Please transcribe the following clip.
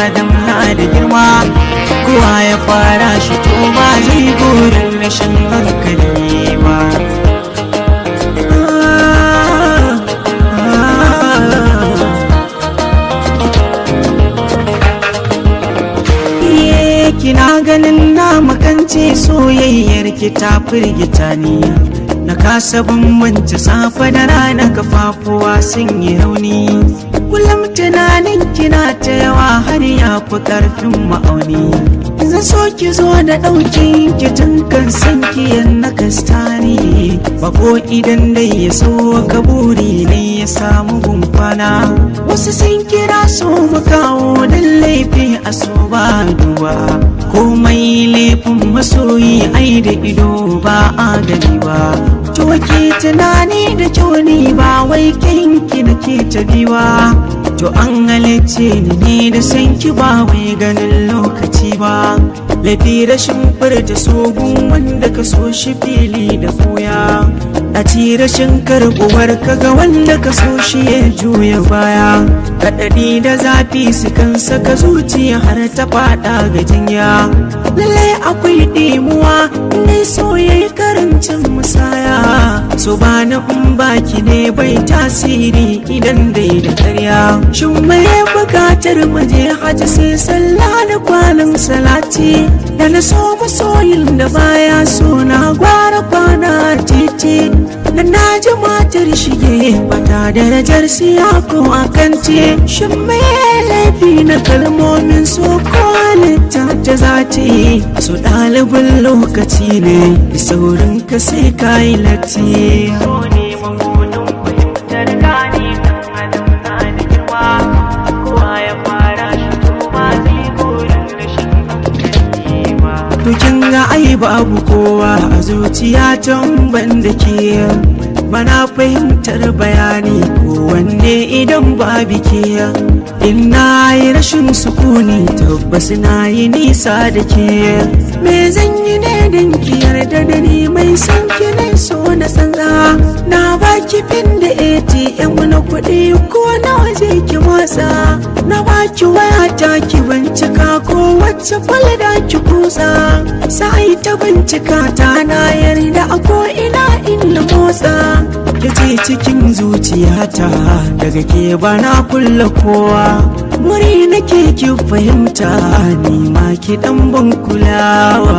adam na da girma, kowa ya fara shi to ba zai burin rashin hankali ba. Kina ganin na makance soyayyar ki ta firgita ni, na kasa bambance safe da rana, kafafuwa sun yi rauni. Kullum tunanin kina ta yawa har ya fi ƙarfin ma'auni. Zan so ki zo da ɗaukin ki tun kan san ki na kastani, bako idan dai ya so ka buri ne ya samu gumfana. Wasu sun kira so mu kawo dan laifi a so ba duba, komai laifin masoyi ai da ido ba a gani ba. To ki tunani da kyau ni ba wai kinki nake ta biwa, to an halicce ni ne da san ki ba wai ganin lokaci ba. Laifi rashin furta sogun wanda ka so shi fili da koya, a ci rashin karɓuwar ka ga wanda ka so shi ya juya baya. Kaɗaɗi da zafi su kan saka zuciya har ta faɗa ga jinya. Lallai akwai ɗimuwa ne so yayi karancin musaya, so ba na in baki ne bai tasiri idan dai da karya. Shin mai bukatar muje haji sai sallah da kwanan salati, da na so masoyin da baya so na gwara kwana titi. Da na ji matar shige bata darajar siya ko akance, shin mai laifi na kalmomin so ko halitta ta zati. So ɗalibin lokaci ne da saurin ka sai ka yi latti. Kin ga ai babu kowa a zuciya tan ban da ke, bana fahimtar bayani ko wanne idan babu ke. In na yi rashin sukuni tabbas na yi nisa da ke, me zan yi ne don ki yarda da ni mai son ki ne so na tsantsa. Na baki fin da ATM na kuɗi ko na waje ki motsa, na baki waya ta ki bincika ko wacce falda ki kusa. Sai ta bincika ta na yarda a ko'ina in na motsa, ke ce cikin zuciyata daga ke bana kulla kowa. Muri nake ki fahimta ni ma ki dan ban kulawa.